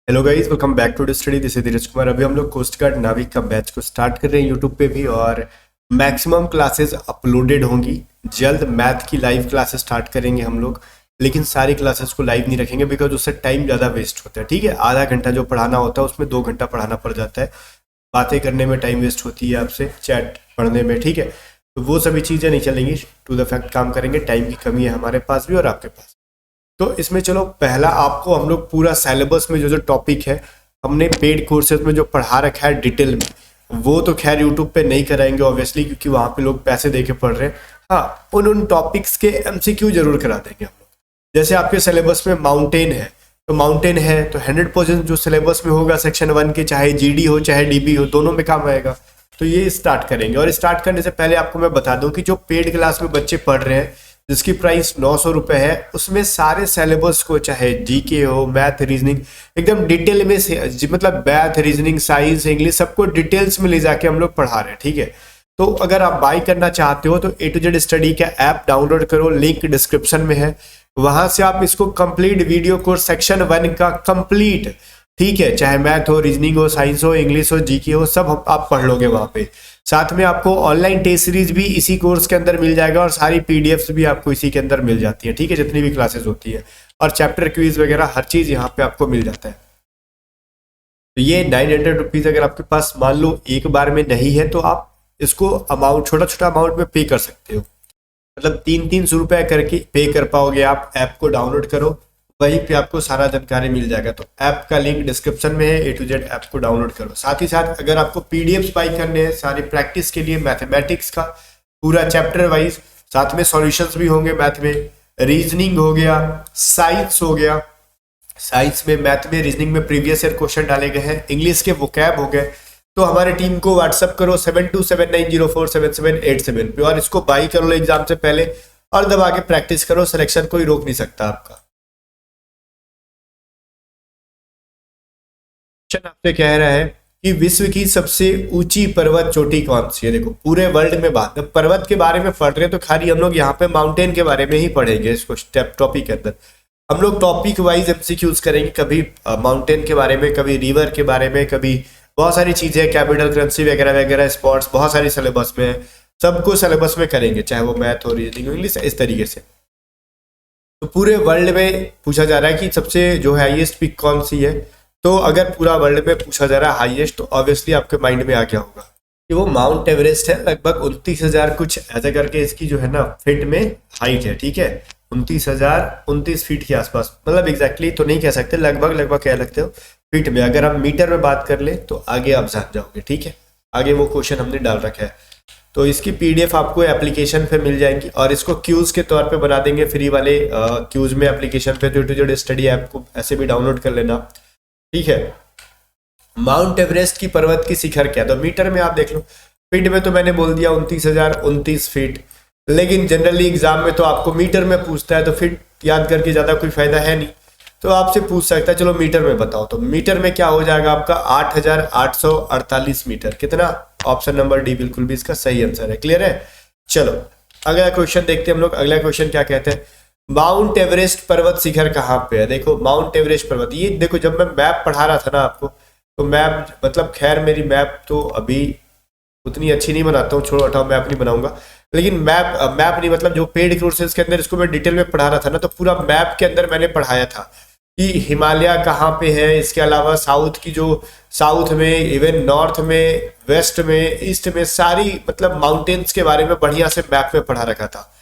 Hello guys, welcome back to the study. This is Dheeraj Kumar. अभी हम लोग कोस्ट गार्ड नाविक का बैच को स्टार्ट कर रहे हैं यूट्यूब पे भी, और मैक्सिमम क्लासेस अपलोडेड होंगी जल्द। मैथ की लाइव क्लासेस स्टार्ट करेंगे हम लोग, लेकिन सारी क्लासेस को लाइव नहीं रखेंगे बिकॉज उससे टाइम ज़्यादा वेस्ट होता है। ठीक है, आधा घंटा जो पढ़ाना होता है उसमें 2 घंटा पढ़ाना पड़ जाता है। बातें करने में टाइम वेस्ट होती है, आपसे चैट पढ़ने में। ठीक है, तो वो सभी चीज़ें नहीं चलेंगी। टू द फैक्ट काम करेंगे। टाइम की कमी है हमारे पास भी और आपके पास। तो इसमें चलो पहला आपको हम लोग पूरा सिलेबस में जो जो टॉपिक है हमने पेड कोर्सेज में जो पढ़ा रखा है डिटेल में, वो तो खैर यूट्यूब पे नहीं कराएंगे ऑब्वियसली, क्योंकि वहाँ पे लोग पैसे दे के पढ़ रहे हैं। हाँ, उन टॉपिक्स के एमसीक्यू जरूर करा देंगे हम लोग। जैसे आपके सिलेबस में माउंटेन है, तो माउंटेन है तो 100% जो सिलेबस में होगा सेक्शन 1 के, चाहे जीडी हो चाहे डीबी हो, दोनों में काम आएगा। तो ये स्टार्ट करेंगे। और स्टार्ट करने से पहले आपको मैं बता दूं कि जो पेड क्लास में बच्चे पढ़ रहे हैं जिसकी प्राइस 900 रुपये है, उसमें सारे सिलेबस को, चाहे जीके हो, मैथ, रीजनिंग, एकदम डिटेल में से, मतलब मैथ, रीजनिंग, साइंस, इंग्लिश, सबको डिटेल्स में ले जाके हम लोग पढ़ा रहे हैं। ठीक है, तो अगर आप बाई करना चाहते हो तो A to Z स्टडी का ऐप डाउनलोड करो, लिंक डिस्क्रिप्शन में है। वहां से आप इसको कंप्लीट वीडियो कोर्स सेक्शन 1 का कंप्लीट, ठीक है, चाहे मैथ हो, रीजनिंग हो, साइंस हो, इंग्लिश हो, जीके हो, सब आप पढ़ लोगे वहां पे। साथ में आपको ऑनलाइन टेस्ट सीरीज भी इसी कोर्स के अंदर मिल जाएगा, और सारी पीडीएफ्स भी आपको इसी के अंदर मिल जाती है। ठीक है, जितनी भी क्लासेस होती है, और चैप्टर क्विज वगैरह हर चीज यहाँ पे आपको मिल जाता है। तो ये 900 रुपीज अगर आपके पास मान लो एक बार में नहीं है, तो आप इसको अमाउंट, छोटा छोटा अमाउंट में पे कर सकते हो। मतलब 300 रुपए करके पे कर पाओगे आप। ऐप को डाउनलोड करो, वहीं पे आपको सारा जानकारी मिल जाएगा। तो ऐप का लिंक डिस्क्रिप्शन में है। A to Z ऐप को डाउनलोड करो। साथ ही साथ अगर आपको पीडीएफ बाई करने हैं सारी प्रैक्टिस के लिए, मैथमेटिक्स का पूरा चैप्टर वाइज, साथ में सॉल्यूशंस भी होंगे मैथ में, रीजनिंग हो गया, साइंस हो गया, साइंस में, मैथ में, रीजनिंग में प्रीवियस ईयर क्वेश्चन डाले गए हैं, इंग्लिश के वोकैब हो गए, तो हमारे टीम को व्हाट्सअप करो 7279047787 पे, और इसको बाई कर लो एग्जाम से पहले, और दबा के प्रैक्टिस करो। सिलेक्शन कोई रोक नहीं सकता आपका। क्वेश्चन आपसे कह रहा है कि विश्व की सबसे ऊंची पर्वत चोटी कौन सी है। देखो, पूरे वर्ल्ड में बात, पर्वत के बारे में पढ़ रहे हैं तो खाली हम लोग यहाँ पे माउंटेन के बारे में ही पढ़ेंगे इसको स्टेप टॉपिक के अंदर। हम लोग टॉपिक वाइज एमसीक्यूज करेंगे, कभी माउंटेन के बारे में, कभी रिवर के बारे में, कभी बहुत सारी चीजें, कैपिटल करेंसी वगैरह वगैरह, स्पोर्ट्स, बहुत सारी सिलेबस में है। सबको सिलेबस में करेंगे, चाहे वो मैथ हो, रीजनिंग हो, इंग्लिश, इस तरीके से। तो पूरे वर्ल्ड में पूछा जा रहा है कि सबसे जो हाईएस्ट पीक कौन सी है। तो अगर पूरा वर्ल्ड में पूछा जा रहा है हाईएस्ट, तो ऑब्वियसली आपके माइंड में आ गया होगा कि वो माउंट एवरेस्ट है। लगभग 29,000 कुछ ऐसा करके इसकी जो है ना फीट में हाइट है। ठीक है, 29,029 फीट के आसपास, मतलब एग्जैक्टली तो नहीं कह सकते, लगभग लगभग कह सकते हो फीट में। अगर हम मीटर में बात कर ले तो आगे आप जान जाओगे। ठीक है, आगे वो क्वेश्चन हमने डाल रखा है। तो इसकी पीडीएफ आपको एप्लीकेशन पे मिल जाएगी, और इसको क्यूज के तौर पे बना देंगे फ्री वाले क्यूज में एप्लीकेशन पे। A to Z study app को ऐसे भी डाउनलोड कर लेना। ठीक है, माउंट एवरेस्ट की पर्वत की शिखर क्या है, तो मीटर में आप देख लो। फीट में तो मैंने बोल दिया 29,029 फीट, लेकिन जनरली एग्जाम में तो आपको मीटर में पूछता है, तो फीट याद करके ज्यादा कोई फायदा है नहीं, तो आपसे पूछ सकता है चलो मीटर में बताओ। तो मीटर में क्या हो जाएगा आपका 8,848 मीटर। कितना? ऑप्शन नंबर डी बिल्कुल भी इसका सही आंसर है। क्लियर है? चलो अगला क्वेश्चन देखते हैं हम लोग। अगला क्वेश्चन क्या कहते हैं, माउंट एवरेस्ट पर्वत शिखर कहाँ पे है। देखो, माउंट एवरेस्ट पर्वत, ये देखो जब मैं मैप पढ़ा रहा था ना आपको, तो मैप, मतलब खैर मेरी मैप तो अभी उतनी अच्छी नहीं बनाता हूँ, छोड़ो हटाओ, मैप नहीं बनाऊंगा। लेकिन मैप नहीं, मतलब जो पेड कोर्सेज के अंदर इसको मैं डिटेल में पढ़ा रहा था ना, तो पूरा मैप के अंदर मैंने पढ़ाया था कि हिमालय कहाँ पे है। इसके अलावा साउथ की, जो साउथ में, इवन नॉर्थ में, वेस्ट में, ईस्ट में, सारी मतलब माउंटेन्स के बारे में बढ़िया से मैप में पढ़ा रखा था।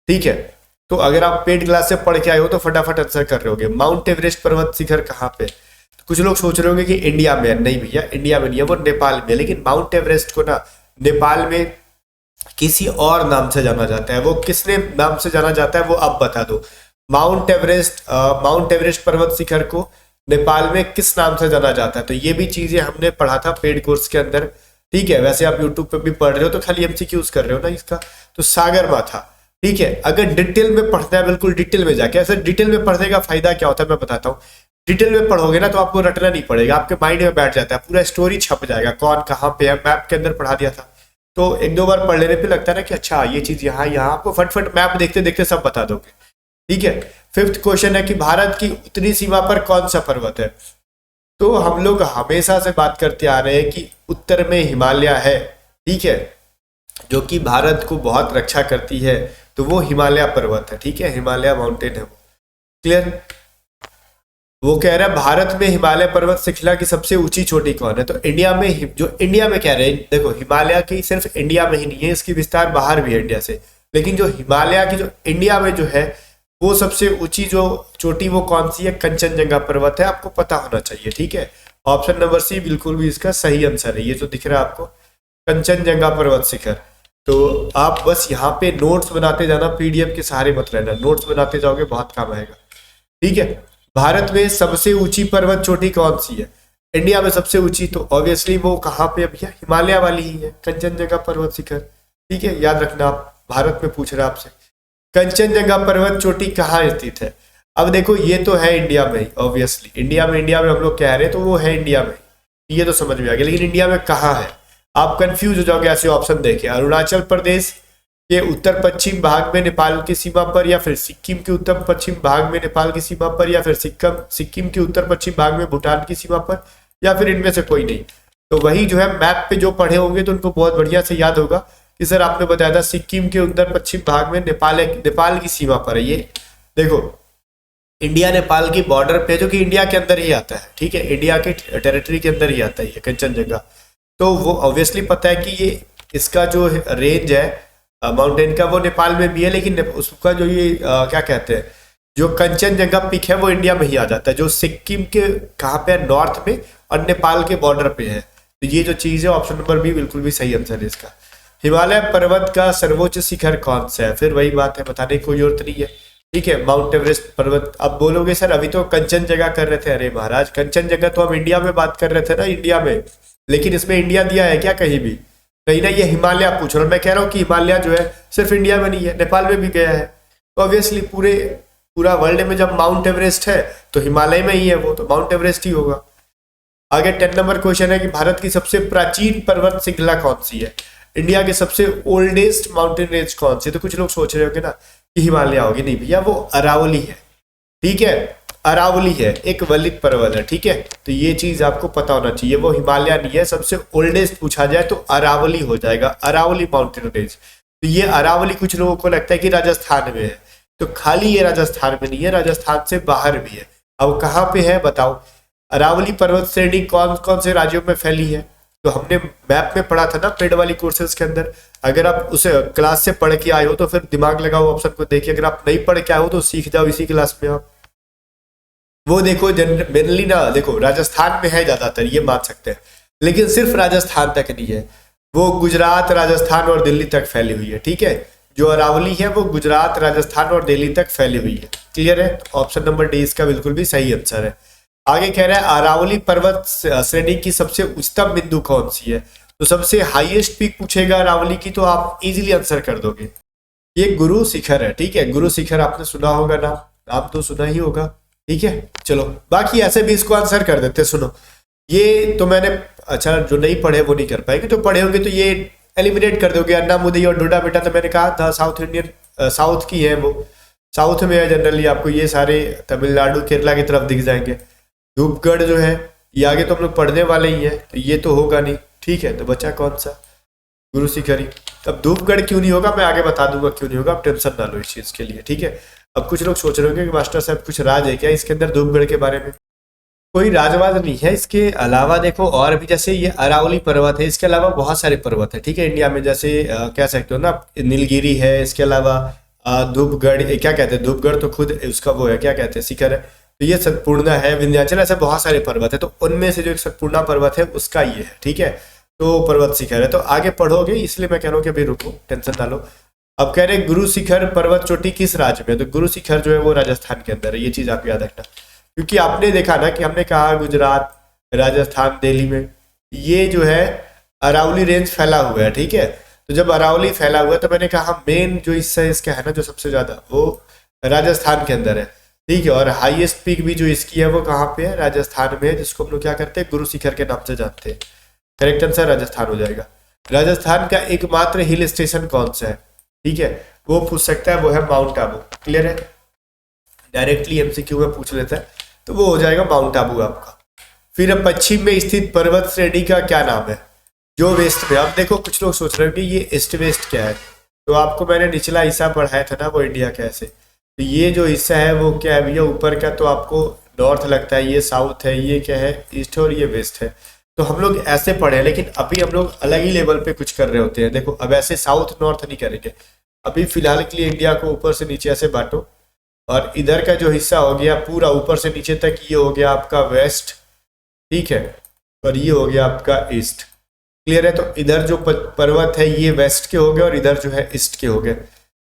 ठीक है, तो अगर आप पेड क्लास से पढ़ के आए हो तो फटाफट आंसर कर रहे होगे। माउंट एवरेस्ट पर्वत शिखर कहाँ पे? तो कुछ लोग सोच रहे होंगे कि इंडिया में है। नहीं भैया, इंडिया में नहीं है, वो नेपाल में है। लेकिन माउंट एवरेस्ट को ना नेपाल में किसी और नाम से जाना जाता है। वो किसने नाम से जाना जाता है वो आप बता दो। माउंट एवरेस्ट पर्वत शिखर को नेपाल में किस नाम से जाना जाता है? तो ये भी चीजें हमने पढ़ा था पेड कोर्स के अंदर। ठीक है, वैसे आप यूट्यूब पे भी पढ़ रहे हो तो खाली एमसीक्यूज कर रहे हो ना इसका। तो सागरमाथा। ठीक है, अगर डिटेल में पढ़ना है, बिल्कुल डिटेल में जाके, ऐसे डिटेल में पढ़ने का फायदा क्या होता है मैं बताता हूँ। डिटेल में पढ़ोगे ना तो आपको रटना नहीं पड़ेगा, आपके माइंड में बैठ जाता है, पूरा स्टोरी छप जाएगा, कौन कहाँ पे है, मैप के अंदर पढ़ा दिया था। तो एक दो बार पढ़ लेने पे लगता है ना कि अच्छा ये चीज यहाँ यहाँ, आपको फटफट मैप देखते देखते सब बता दोगे। ठीक है, फिफ्थ क्वेश्चन है कि भारत की उत्तरी सीमा पर कौन सा पर्वत है। तो हम लोग हमेशा से बात करते आ रहे हैं कि उत्तर में हिमालय है, ठीक है, जो कि भारत को बहुत रक्षा करती है, तो वो हिमालय पर्वत है, ठीक है, हिमालय माउंटेन है वो। क्लियर। वो कह रहा है भारत में हिमालय पर्वत श्रृंखला की सबसे ऊंची चोटी कौन है? तो इंडिया में, जो इंडिया में कह रहे हैं, देखो हिमालय की सिर्फ इंडिया में ही नहीं है, इसकी विस्तार बाहर भी है इंडिया से, लेकिन जो हिमालय की जो इंडिया में जो है वो सबसे ऊंची जो चोटी वो कौन सी है? कंचनजंगा पर्वत है, आपको पता होना चाहिए, ठीक है। ऑप्शन नंबर सी बिल्कुल भी इसका सही आंसर है, ये जो दिख रहा है आपको कंचनजंगा पर्वत शिखर। तो आप बस यहाँ पे नोट्स बनाते जाना, पीडीएफ के सहारे मत रहना, नोट्स बनाते जाओगे बहुत काम आएगा, ठीक है। भारत में सबसे ऊंची पर्वत चोटी कौन सी है? इंडिया में सबसे ऊंची तो ऑब्वियसली वो कहाँ पे भैया? हिमालय वाली ही है, कंचनजंगा पर्वत शिखर, ठीक है, याद रखना। आप भारत में पूछ रहे हैं आपसे कंचनजंगा पर्वत चोटी कहाँ स्थित है। अब देखो ये तो है इंडिया में, ऑब्वियसली इंडिया में हम लोग कह रहे हैं तो वो है इंडिया में, ये तो समझ में आ गया, लेकिन इंडिया में कहाँ है? आप कंफ्यूज हो जाओगे ऐसे ऑप्शन देखे। अरुणाचल प्रदेश के उत्तर पश्चिम भाग में नेपाल की सीमा पर, या फिर सिक्किम के उत्तर पश्चिम भाग में नेपाल की सीमा पर, या फिर सिक्किम के उत्तर पश्चिम भाग में भूटान की सीमा पर, या फिर इनमें से कोई नहीं। तो वही जो है मैप पे जो पढ़े होंगे तो उनको बहुत बढ़िया से याद होगा कि सर आपने बताया था सिक्किम के उत्तर पश्चिम भाग में नेपाल की सीमा पर है। ये देखो इंडिया नेपाल की बॉर्डर पे, जो कि इंडिया के अंदर ही आता है, ठीक है, इंडिया के टेरिटरी के अंदर ही आता है ये कंचनजंगा। तो वो ऑब्वियसली पता है कि ये इसका जो रेंज है माउंटेन का वो नेपाल में भी है, लेकिन उसका जो ये क्या कहते हैं, जो कंचनजंगा पिक है वो इंडिया में ही आ जाता है, जो सिक्किम के कहाँ पे है? नॉर्थ में, और नेपाल के बॉर्डर पे है। तो ये जो चीज है ऑप्शन नंबर बी बिल्कुल भी सही आंसर है इसका। हिमालय पर्वत का सर्वोच्च शिखर कौन सा है? फिर वही बात है, बताने की कोई जरूरत नहीं है, ठीक है, माउंट एवरेस्ट पर्वत। अब बोलोगे सर अभी तो कंचनजंगा कर रहे थे, अरे महाराज कंचनजंगा तो हम इंडिया में बात कर रहे थे ना, इंडिया में, लेकिन इसमें इंडिया दिया है क्या कहीं भी? कहीं ना, ये हिमालय पूछ रहा हूँ मैं, कह रहा हूँ कि हिमालय जो है सिर्फ इंडिया में नहीं है, नेपाल में भी गया है। तो ऑब्वियसली पूरा वर्ल्ड में जब माउंट एवरेस्ट है तो हिमालय में ही है वो, तो माउंट एवरेस्ट ही होगा। आगे 10 नंबर क्वेश्चन है कि भारत की सबसे प्राचीन पर्वत श्रृंखला कौन सी है? इंडिया की सबसे ओल्डेस्ट माउंटेन रेंज कौन सी है? तो कुछ लोग सोच रहे होंगे ना कि हिमालय होगी, नहीं भैया वो अरावली है, ठीक है, अरावली है, एक वलित पर्वत है, ठीक है। तो ये चीज आपको पता होना चाहिए, वो हिमालय नहीं है, सबसे ओल्डेस्ट पूछा जाए तो अरावली हो जाएगा, अरावली माउंटेन रेंज। तो ये अरावली कुछ लोगों को लगता है कि राजस्थान में है, तो खाली ये राजस्थान में नहीं है, राजस्थान से बाहर भी है। अब कहाँ पे है बताओ? अरावली पर्वत श्रेणी कौन कौन से राज्यों में फैली है? तो हमने मैप में पढ़ा था ना पेड वाली कोर्सेज के अंदर। अगर आप उसे क्लास से पढ़ के आए हो तो फिर दिमाग लगाओ, ऑप्शन को देखिए। अगर आप नहीं पढ़ के आए हो तो सीख जाओ इसी क्लास में आप। वो देखो जनरली ना, देखो राजस्थान में है ज्यादातर, ये मान सकते हैं, लेकिन सिर्फ राजस्थान तक नहीं है, वो गुजरात, राजस्थान और दिल्ली तक फैली हुई है, ठीक है। जो अरावली है वो गुजरात, राजस्थान और दिल्ली तक फैली हुई है। क्लियर है? ऑप्शन नंबर डी इसका बिल्कुल भी सही आंसर है। आगे कह रहा है अरावली पर्वत श्रेणी की सबसे उच्चतम बिंदु कौन सी है? तो सबसे हाईएस्ट पीक पूछेगा अरावली की तो आप इजीली आंसर कर दोगे, ये गुरु शिखर है, ठीक है। गुरु शिखर आपने सुना होगा ना, नाम तो सुना ही होगा, ठीक है। चलो बाकी ऐसे भी इसको आंसर कर देते। सुनो, ये तो मैंने, अच्छा जो नहीं पढ़े वो नहीं कर पाएंगे, जो पढ़े होंगे तो ये एलिमिनेट कर दोगे। अन्ना मुदई और डोडा बेटा तो मैंने कहा था साउथ इंडियन, साउथ की है, वो साउथ में है जनरली, आपको ये सारे तमिलनाडु केरला की तरफ दिख जाएंगे। धूपगढ़ जो है ये आगे तो हम लोग पढ़ने वाले ही है, तो ये तो होगा नहीं, ठीक है। तो बचा कौन सा? गुरु शिखर ही। अब धूपगढ़ क्यों नहीं होगा मैं आगे बता दूंगा क्यों नहीं होगा, आप टेंशन ना लो इस चीज के लिए, ठीक है। अब कुछ लोग सोच रहे होंगे कि मास्टर साहब कुछ राज है क्या इसके अंदर धूपगढ़ के बारे में? कोई राजवाद नहीं है इसके अलावा। देखो और भी, जैसे ये अरावली पर्वत है, इसके अलावा बहुत सारे पर्वत है, ठीक है, इंडिया में। जैसे कह सकते हो ना नीलगिरी है, इसके अलावा धूपगढ़, क्या कहते हैं, धूपगढ़ तो खुद उसका वो है, क्या कहते हैं, शिखर है। तो ये सतपूर्णा है, विंध्याचल, ऐसे बहुत सारे पर्वत है, तो उनमें से जो एक सतपूर्णा पर्वत है उसका ये है, ठीक है। तो पर्वत शिखर है, तो आगे पढ़ोगे, इसलिए मैं कह रहा हूँ कि अभी रुको, टेंशन ना लो। अब कह रहे गुरु शिखर पर्वत चोटी किस राज्य में? तो गुरु शिखर जो है वो राजस्थान के अंदर है, ये चीज आप याद रखना, क्योंकि आपने देखा ना कि हमने कहा गुजरात, राजस्थान, दिल्ली में ये जो है अरावली रेंज फैला हुआ है, ठीक है। तो जब अरावली फैला हुआ है तो मैंने कहा मेन जो हिस्सा इसका है ना, जो सबसे ज्यादा, वो राजस्थान के अंदर है, ठीक है। और हाईएस्ट पीक भी जो इसकी है वो कहाँ पे है? राजस्थान में है, जिसको हम लोग क्या करते हैं, गुरु शिखर के नाम से जानते हैं। करेक्ट आंसर राजस्थान हो जाएगा। राजस्थान का एकमात्र हिल स्टेशन कौन सा है? ठीक है, वो पूछ सकता है, वो है माउंट आबू। क्लियर है? डायरेक्टली एमसीक्यू में पूछ लेता है तो वो हो जाएगा माउंट आबू आपका। फिर पश्चिम में स्थित पर्वत श्रेणी का क्या नाम है? जो वेस्ट में। अब देखो कुछ लोग सोच रहे हो कि ये ईस्ट वेस्ट क्या है, तो आपको मैंने निचला हिस्सा पढ़ाया था ना, वो इंडिया कैसे, तो ये जो हिस्सा है वो क्या है भैया ऊपर का, तो आपको नॉर्थ लगता है, ये साउथ है, ये क्या है ईस्ट है और ये वेस्ट है। तो हम लोग ऐसे पढ़े हैं, लेकिन अभी हम लोग अलग ही लेवल पे कुछ कर रहे होते हैं। देखो अब ऐसे साउथ नॉर्थ नहीं करेंगे, अभी फिलहाल के लिए इंडिया को ऊपर से नीचे ऐसे बांटो, और इधर का जो हिस्सा हो गया पूरा ऊपर से नीचे तक, ये हो गया आपका वेस्ट, ठीक है, और ये हो गया आपका ईस्ट। क्लियर है? तो इधर जो पर्वत है ये वेस्ट के हो गए और इधर जो है ईस्ट के हो गए।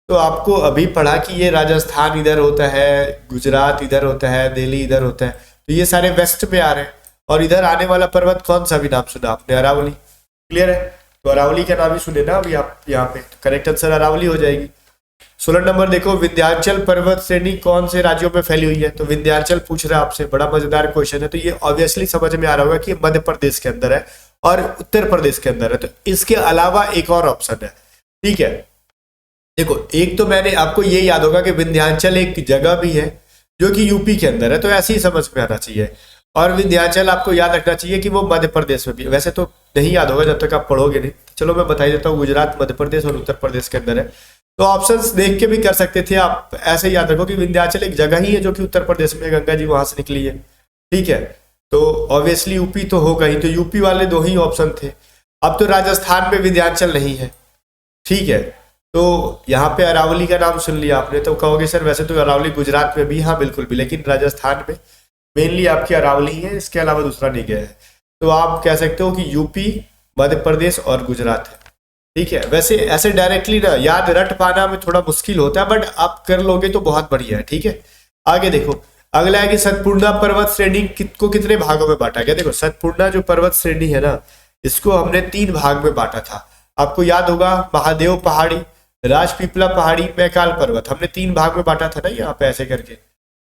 तो आपको अभी पढ़ा कि ये राजस्थान इधर होता है, गुजरात इधर होता है, दिल्ली इधर होता है, तो ये सारे वेस्ट में आ रहे हैं। और इधर आने वाला पर्वत कौन सा भी नाम सुना आपने? अरावली। क्लियर है? तो अरावली का नाम ही सुने ना अभी आप यहाँ पे, तो करेक्ट आंसर अरावली हो जाएगी। 16 नंबर देखो, विंध्याचल पर्वत श्रेणी कौन से राज्यों में फैली हुई है? तो विंध्याचल पूछ रहा है आपसे, बड़ा मजेदार क्वेश्चन है। तो ये ऑब्वियसली समझ में आ रहा होगा कि मध्य प्रदेश के अंदर है और उत्तर प्रदेश के अंदर है। तो इसके अलावा एक और ऑप्शन है, ठीक है। देखो एक तो मैंने आपको ये याद होगा कि विंध्याचल एक जगह भी है जो कि यूपी के अंदर है, तो ऐसे ही समझ में आना चाहिए। और विंध्याचल आपको याद रखना चाहिए कि वो मध्य प्रदेश में भी है। वैसे तो नहीं याद होगा जब तक आप पढ़ोगे नहीं। चलो मैं बता ही देता हूँ, गुजरात, मध्य प्रदेश और उत्तर प्रदेश के अंदर है। तो ऑप्शंस देख के भी कर सकते थे आप, ऐसे याद रखो कि विंध्याचल एक जगह ही है जो कि उत्तर प्रदेश में, गंगा जी वहां से निकली है, ठीक है। तो ऑब्वियसली यूपी तो होगा ही, तो यूपी वाले दो ही ऑप्शन थे। अब तो राजस्थान में विंध्याचल नहीं है, ठीक है। तो यहाँ पे अरावली का नाम सुन लिया आपने, तो कहोगे सर वैसे तो अरावली गुजरात में भी, हाँ बिल्कुल भी, लेकिन राजस्थान में मेनली आपकी अरावली है, इसके अलावा दूसरा नहीं गया है। तो आप कह सकते हो कि यूपी, मध्य प्रदेश और गुजरात है, ठीक है। वैसे ऐसे डायरेक्टली ना याद रट पाना में थोड़ा मुश्किल होता है, बट आप कर लोगे तो बहुत बढ़िया है, ठीक है। आगे देखो, अगला है कि सतपुड़ा पर्वत श्रेणी को कितने भागों में बांटा गया? देखो सतपुड़ा जो पर्वत श्रेणी है ना, इसको हमने 3 भाग में बांटा था। आपको याद होगा, महादेव पहाड़ी, राजपीपला पहाड़ी, मैकाल पर्वत, हमने 3 भाग में बांटा था ना, यहाँ पे ऐसे करके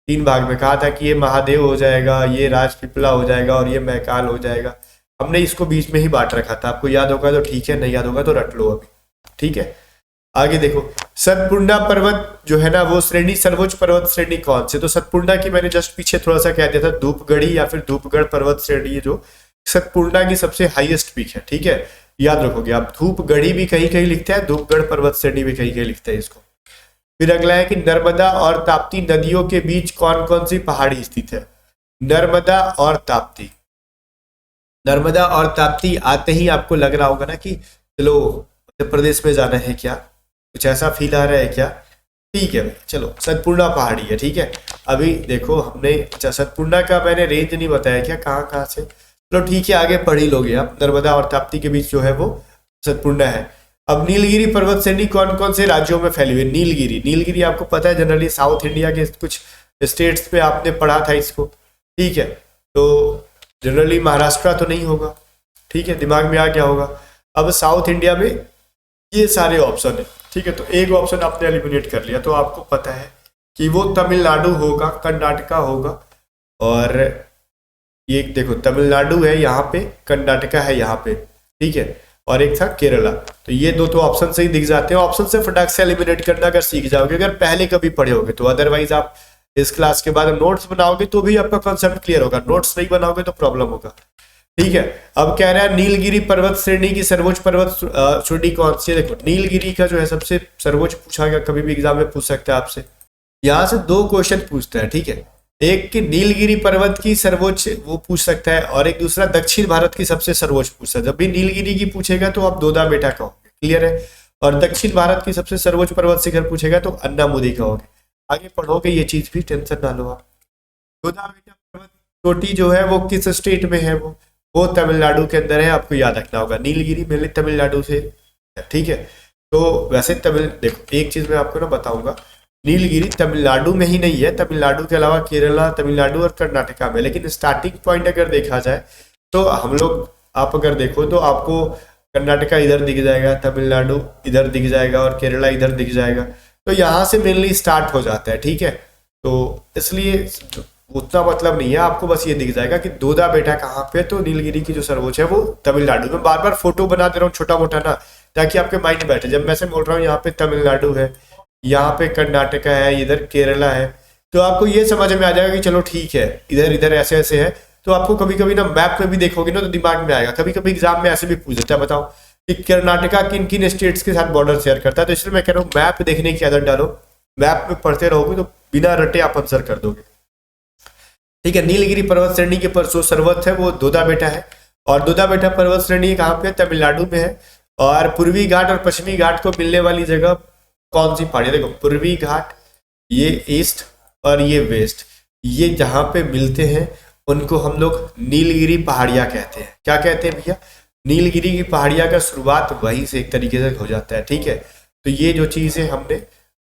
3 भाग में कहा था कि ये महादेव हो जाएगा, ये राजपीपला हो जाएगा और ये मैकाल हो जाएगा। हमने इसको बीच में ही बांट रखा था। आपको याद होगा तो ठीक है, नहीं याद होगा तो रट लो अभी, ठीक है। आगे देखो, सतपुड़ा पर्वत जो है ना वो श्रेणी, सर्वोच्च पर्वत श्रेणी कौन से? तो सतपुड़ा की मैंने जस्ट पीछे थोड़ा सा कह दिया था, धूपगढ़ी या फिर धूपगढ़ पर्वत श्रेणी जो सतपुड़ा की सबसे हाईएस्ट पीक है, ठीक है। याद रखोगे आप, धूपगढ़ी भी कहीं कहीं लिखते हैं, धूपगढ़ पर्वत श्रेणी भी कहीं कहीं लिखते हैं इसको। फिर अगला है कि नर्मदा और ताप्ती नदियों के बीच कौन कौन सी पहाड़ी स्थित है? नर्मदा और ताप्ती, नर्मदा और ताप्ती आते ही आपको लग रहा होगा ना कि चलो मध्य प्रदेश में जाना है क्या, कुछ ऐसा फील आ रहा है क्या? ठीक है भाई, चलो सतपुड़ा पहाड़ी है, ठीक है। अभी देखो हमने, अच्छा सतपुड़ा का मैंने रेंज नहीं बताया क्या, कहाँ कहाँ से, चलो ठीक है आगे पढ़ ही लोगे आप। नर्मदा और ताप्ती के बीच जो है वो सतपुड़ा है। अब नीलगिरी पर्वत श्रेणी कौन कौन से राज्यों में फैली हुई है? नीलगिरी, नीलगिरी आपको पता है जनरली साउथ इंडिया के कुछ स्टेट्स पे आपने पढ़ा था इसको, ठीक है। तो जनरली महाराष्ट्र तो नहीं होगा, ठीक है, दिमाग में आ गया होगा। अब साउथ इंडिया में ये सारे ऑप्शन है, ठीक है। तो एक ऑप्शन आपने एलिमिनेट कर लिया, तो आपको पता है कि वो तमिलनाडु होगा, कर्नाटका होगा, और ये देखो तमिलनाडु है यहाँ पे, कर्नाटका है यहाँ पे, ठीक है, और एक था केरला। तो ये दो तो ऑप्शन से ही दिख जाते हैं। ऑप्शन से फटाक से एलिमिनेट करना अगर सीख जाओगे, अगर पहले कभी पढ़े होगे तो, अदरवाइज आप इस क्लास के बाद नोट्स बनाओगे तो भी आपका कॉन्सेप्ट क्लियर होगा, नोट्स नहीं बनाओगे तो प्रॉब्लम होगा, ठीक है। अब कह रहा है नीलगिरी पर्वत श्रेणी की सर्वोच्च पर्वत श्रेणी कौन सी है? देखो नीलगिरी का जो है सबसे सर्वोच्च पूछा गया, कभी भी एग्जाम में पूछ सकता है आपसे। यहाँ से 2 क्वेश्चन पूछता है, ठीक है। एक कि नीलगिरी पर्वत की सर्वोच्च वो पूछ सकता है, और एक दूसरा दक्षिण भारत की सबसे सर्वोच्च पूछता है। जब भी नीलगिरी की पूछेगा तो आप दोदा बेटा कहोगे, क्लियर है। और दक्षिण भारत की सबसे सर्वोच्च पर्वत शिखर पूछेगा तो अन्नामुदी कहोगे। आगे पढ़ोगे ये चीज भी, टेंशन ना लो आप। दोदा बेटा पर्वत चोटी जो है वो किस स्टेट में है? वो तमिलनाडु के अंदर है, आपको याद रखना होगा। नीलगिरी मेनली तमिलनाडु से, ठीक है। तो वैसे देखो एक चीज मैं आपको ना बताऊंगा, नीलगिरी तमिलनाडु में ही नहीं है, तमिलनाडु के अलावा केरला, तमिलनाडु और कर्नाटका में। लेकिन स्टार्टिंग पॉइंट अगर देखा जाए तो हम लोग, आप अगर देखो तो आपको कर्नाटका इधर दिख जाएगा, तमिलनाडु इधर दिख जाएगा और केरला इधर दिख जाएगा। तो यहाँ से मेनली स्टार्ट हो जाता है, ठीक है। तो इसलिए उतना मतलब नहीं है, आपको बस ये दिख जाएगा कि दोदा बेटा कहाँ पे। तो नीलगिरी की जो सर्वोच्च है वो तमिलनाडु में। बार बार फोटो बना दे रहा हूँ छोटा मोटा ना, ताकि आपके माइंड में बैठे। जब मैं से बोल रहा हूँ यहाँ पे तमिलनाडु है, यहाँ पे कर्नाटका है, इधर केरला है, तो आपको ये समझ में आ जाएगा कि चलो ठीक है, इधर इधर ऐसे ऐसे है। तो आपको कभी कभी ना मैप में भी देखोगे ना तो दिमाग में आएगा। कभी कभी एग्जाम में ऐसे भी पूछ देता है, बताओ कि कर्नाटका किन किन स्टेट्स के साथ बॉर्डर शेयर करता है। तो इसलिए मैं कह रहा हूँ मैप देखने की आदत डालो, मैप में पढ़ते रहोगे तो बिना रटे आप आंसर कर दोगे। ठीक है, नीलगिरी पर्वत श्रेणी के पर जो सर्वत है वो दोदा बेटा है, और दोदा बेटा पर्वत श्रेणी कहाँ पे, तमिलनाडु में है। और पूर्वी घाट और पश्चिमी घाट को मिलने वाली जगह कौन सी पहाड़ी, देखो पूर्वी घाट ये ईस्ट और ये वेस्ट, ये जहाँ पे मिलते हैं उनको हम लोग नीलगिरी पहाड़ियाँ कहते हैं। क्या कहते हैं भैया, नीलगिरी की पहाड़ियाँ का शुरुआत वहीं से एक तरीके से हो जाता है। ठीक है, तो ये जो चीज़ है हमने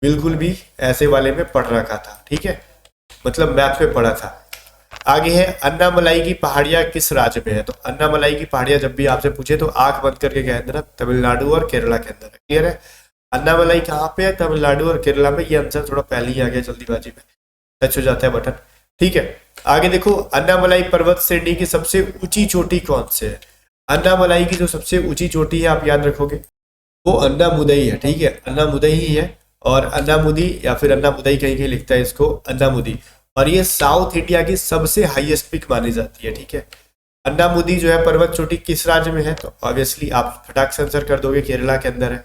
बिल्कुल भी ऐसे वाले में पढ़ रखा था। ठीक है, मतलब मैप में पढ़ा था। आगे है अन्नामलाई की पहाड़ियाँ किस राज्य में है। तो अन्नामलाई की पहाड़ियाँ जब भी आपसे पूछे तो आंख बंद करके कह देना तमिलनाडु और केरला के अंदर है। क्लियर है, अन्नामलाई कहाँ पे है, तमिलनाडु और केरला में। ये आंसर थोड़ा पहले ही आ गया, जल्दीबाजी में टच हो जाता है बटन। ठीक है, आगे देखो अन्नामलाई पर्वत श्रेणी की सबसे ऊंची चोटी कौन से है। अन्नामलाई की जो सबसे ऊंची चोटी है आप याद रखोगे वो अन्नामुदई है। ठीक है, अन्नामुदई ही है, और अन्नामुदी या फिर अन्नामुदई कहीं कहीं लिखता है इसको अन्नामुदी, और ये साउथ इंडिया की सबसे हाईएस्ट पिक मानी जाती है। ठीक है, अन्नामुदी जो है पर्वत चोटी किस राज्य में है, तो ऑब्वियसली आप फटाक से आंसर कर दोगे केरला के अंदर है।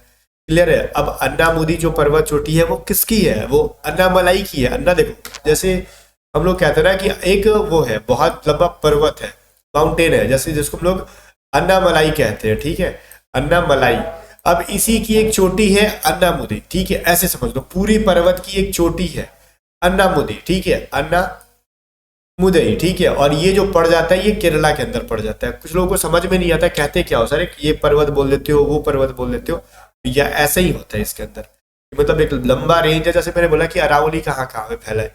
क्लियर है, अब अन्नामुदी जो पर्वत चोटी है वो किसकी है, वो अन्नामलाई की है। अन्ना देखो जैसे हम लोग कहते हैं ना कि एक वो है बहुत लंबा पर्वत है, माउंटेन है, जैसे जिसको हम लोग अन्नामलाई कहते हैं। ठीक है, अन्नामलाई, अब इसी की एक चोटी है अन्नामुदी। ठीक है, ऐसे समझ लो पूरी पर्वत की एक चोटी है अन्नामुदी। ठीक है, अन्नामुदई। ठीक है, और ये जो पड़ जाता है ये केरला के अंदर पड़ जाता है। कुछ लोगों को समझ में नहीं आता कहते क्या हो सर, ये पर्वत बोल देते हो वो पर्वत बोल देते हो, या ऐसा ही होता है इसके अंदर। मतलब एक लंबा रेंज है, जैसे मैंने बोला कि अरावली कहाँ कहाँ में फैला है,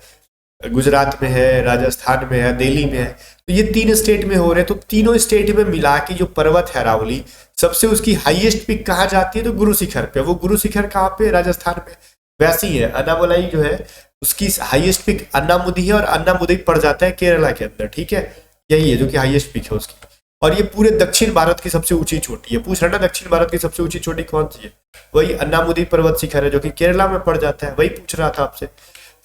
गुजरात में है, राजस्थान में है, दिल्ली में है। तो ये 3 स्टेट में हो रहे हैं, तो तीनों स्टेट में मिला के जो पर्वत है अरावली, सबसे उसकी हाईएस्ट पिक कहाँ जाती है, तो गुरु शिखर पे। वो गुरु शिखर कहाँ पे, राजस्थान में। वैसी है अन्नामलाई जो है उसकी हाईएस्ट पिक अन्नामुदी है, और अन्नामुदी पड़ जाता है केरला के अंदर। ठीक है, यही है जो कि हाईएस्ट पिक है उसकी, और ये पूरे दक्षिण भारत की सबसे ऊंची चोटी है। पूछ रहा ना दक्षिण भारत की सबसे ऊंची चोटी कौन सी है, वही अन्नामुदी पर्वत शिखर है जो कि केरला में पड़ जाता है, वही पूछ रहा था आपसे।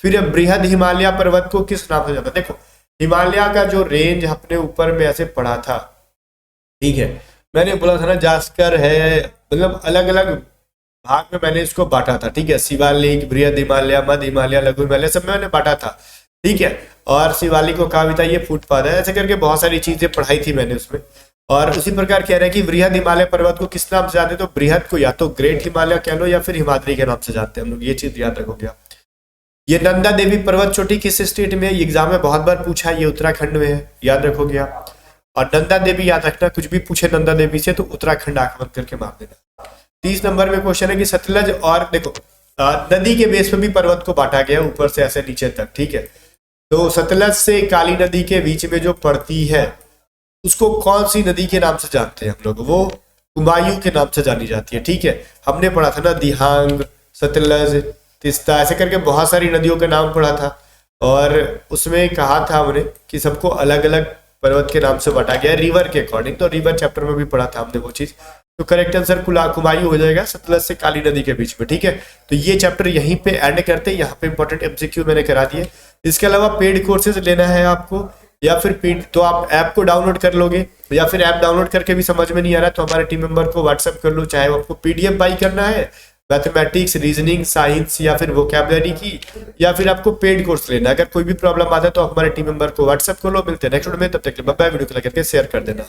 फिर बृहद हिमालय पर्वत को किस नाम से जाना, देखो हिमालय का जो रेंज अपने ऊपर में ऐसे पड़ा था। ठीक है, मैंने बोला था ना जास्कर है, मतलब अलग अलग भाग में मैंने इसको बांटा था। ठीक है, शिवालिक, बृहद हिमालय, मध्य हिमालय, लघु हिमालय सब मैंने बांटा था। ठीक है, और शिवालिक को कहा भी था ये फुटपाथ है, ऐसे करके बहुत सारी चीजें पढ़ाई थी मैंने उसमें। और उसी प्रकार कह रहे हैं कि बृहद हिमालय पर्वत को किस नाम से जानते हैं, तो बृहद को या तो ग्रेट हिमालय कह लो या फिर हिमाद्री के नाम से जानते हैं हम लोग, ये चीज याद रखोगे आप। ये नंदा देवी पर्वत चोटी किस स्टेट में है, एग्जाम में बहुत बार पूछा है, ये उत्तराखंड में है, याद रखोगे आप। और नंदा देवी याद रखना, कुछ भी पूछे नंदा देवी से तो उत्तराखंड आंख करके मार देना। 30 नंबर में क्वेश्चन है कि सतलज, और देखो नदी के बेस पे भी पर्वत को बांटा गया ऊपर से ऐसे नीचे तक। ठीक है, तो सतलज से काली नदी के बीच में जो पड़ती है उसको कौन सी नदी के नाम से जानते हैं हम लोग, वो कुमायूं के नाम से जानी जाती है। ठीक है, हमने पढ़ा था ना दिहांग, सतलज, तिस्ता, ऐसे करके बहुत सारी नदियों का नाम पढ़ा था, और उसमें कहा था हमने कि सबको अलग अलग पर्वत के नाम से बांटा गया रिवर के अकॉर्डिंग। तो रिवर चैप्टर में भी पढ़ा था हमने वो चीज। तो करेक्ट आंसर कुमायूं हो जाएगा, सतलज से काली नदी के बीच में। ठीक है, तो ये चैप्टर यहीं पे एंड करते हैं। यहाँ पे इंपॉर्टेंट एमसीक्यू मैंने करा दिए। इसके अलावा पेड कोर्सेज लेना है आपको, या फिर तो आप ऐप को डाउनलोड कर लोगे, या फिर ऐप डाउनलोड करके भी समझ में नहीं आ रहा तो हमारे टीम मेंबर को व्हाट्सएप कर लो, चाहे आपको पीडीएफ बाई करना है मैथमेटिक्स, रीजनिंग, साइंस या फिर वोकैबुलरी की, या फिर आपको पेड कोर्स लेना है। अगर कोई भी प्रॉब्लम आता है तो हमारे टीम मेंबर को व्हाट्सएप कर लो। मिलते हैं नेक्स्ट वीडियो में, तब तक के लिए बाय बाय। वीडियो को लाइक करके शेयर कर देना।